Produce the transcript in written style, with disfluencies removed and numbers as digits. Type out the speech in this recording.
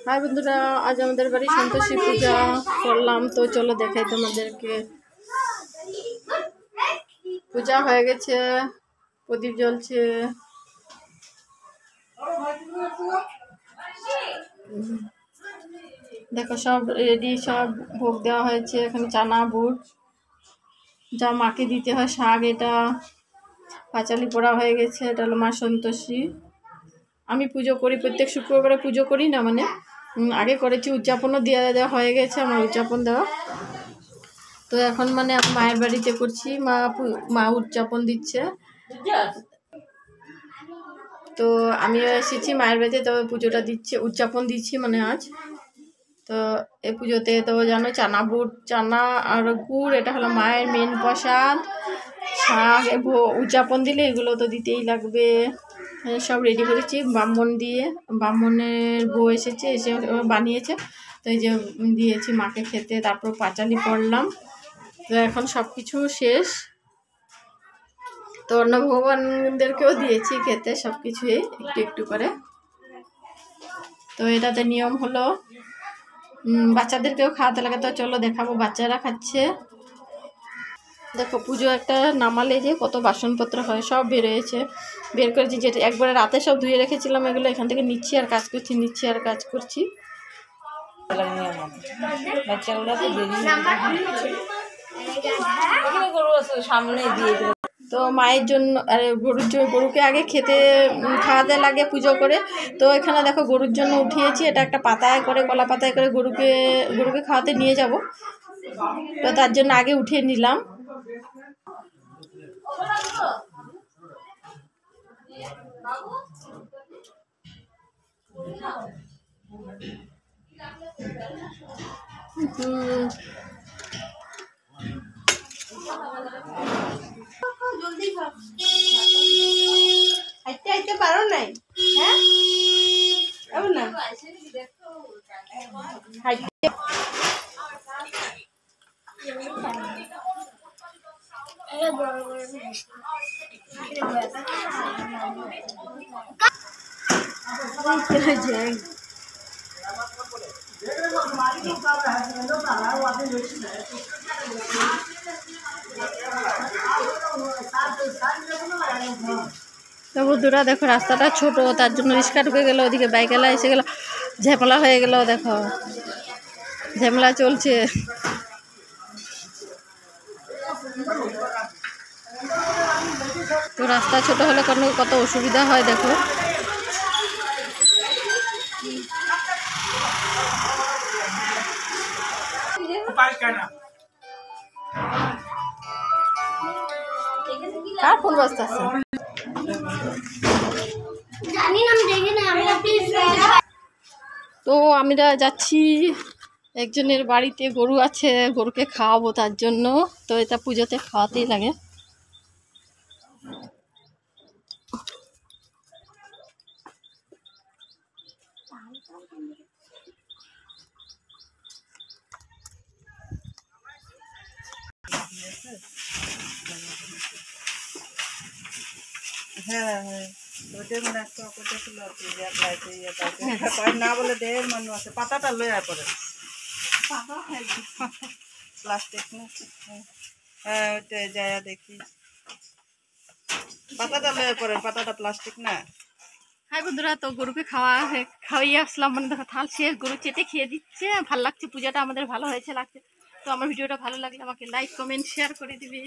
High বন্ধুরা, আজ আমাদের বাড়ি সন্তোষী পূজা করলাম। তো চলো দেখাই তোমাদেরকে। পূজা হয়ে গেছে, প্রদীপ জ্বলছে। দেখো সব রেডি, সব ভোগ দেওয়া হয়েছে। এখানে চানা বুট যা মাকে দিতে হয়, শাক, এটা পাঁচালি পোড়া হয়ে গেছে। এটা হলো মা সন্তোষী। আমি পুজো করি, প্রত্যেক শুক্রবারে পুজো করি না, মানে আগে করেছি। উদযাপনও দেওয়া হয়ে গেছে, আমার উদযাপন দেওয়া। তো এখন মানে আমি মায়ের বাড়িতে করছি, মা উদযাপন দিচ্ছে। তো আমিও এসেছি মায়ের বাড়িতে, তো পুজোটা দিচ্ছে, উদযাপন দিচ্ছি মানে আজ। তো এই পুজোতে তো জানো চানা বুট, চানা আর গুড়, এটা হলো মায়ের মেন প্রসাদ। শাক উদযাপন দিলে এগুলো তো দিতেই লাগবে। সব রেডি করেছি ব্রাহ্মণ দিয়ে, ব্রাহ্মণের বউ এসেছে, এসে বানিয়েছে। তো এই যে দিয়েছি মাকে খেতে, তারপর পাঁচালি পড়লাম। তো এখন সব কিছু শেষ। তো অন্য ভগবানদেরকেও দিয়েছি খেতে, সব কিছুই একটু একটু করে। তো এটাতে নিয়ম হলো বাচ্চাদেরকেও খাওয়াতে লাগে। তো চলো দেখাবো, বাচ্চারা খাচ্ছে। দেখো পুজো একটা নামালে যে কত বাসনপত্র হয়, সব বেরোয়েছে, বের করেছি। যেটা একবারে রাতে সব ধুয়ে রেখেছিলাম, এগুলো এখান থেকে নিচ্ছি আর কাজ করছি, নিচ্ছি আর কাজ করছি। তো মায়ের জন্য, আরে গরুকে আগে খেতে খাওয়াতে লাগে পুজো করে। তো এখানে দেখো গরুর জন্য উঠিয়েছি, এটা একটা পাতায় করে, কলা পাতায় করে গরুকে খাওয়াতে নিয়ে যাব। তো তার জন্য আগে উঠিয়ে নিলাম। হাইতে পারো নাই? হ্যাঁ না হাইতে তো বন্ধুরা দেখো, রাস্তাটা ছোট, তার জন্য রিক্সা ঢুকে গেল, ওদিকে বাইকেলা এসে গেল, ঝামেলা হয়ে গেল। দেখো ঝামেলা চলছে। তো রাস্তা ছোট হলে কত অসুবিধা হয় দেখো। কার ফোন বাজতেছে? তো আমরা যাচ্ছি একজনের বাড়িতে, গরু আছে, গরুকে খাওয়াবো তার জন্য। তো এটা পুজোতে খাওয়াতেই লাগে। হ্যাঁ হ্যাঁ, ওইটাই মনে একটা কথা ছিল আর কি, না বলে দেহের মানুষ আছে। পাতাটা লয়ে পরে প্লাস্টিক না, হ্যাঁ ওইটাই যায় দেখি। পাতাটা লয়ে পরে, পাতাটা প্লাস্টিক না। হাই বন্ধুরা, তো গরুকে খাওয়াইয়ে আসলাম, মানে দেখো থাল শেষ, গরু চেটে খেয়ে দিচ্ছে। ভালো লাগছে, পূজাটা আমাদের ভালো হয়েছে লাগছে। তো আমার ভিডিওটা ভালো লাগলে আমাকে লাইক, কমেন্ট, শেয়ার করে দিবে।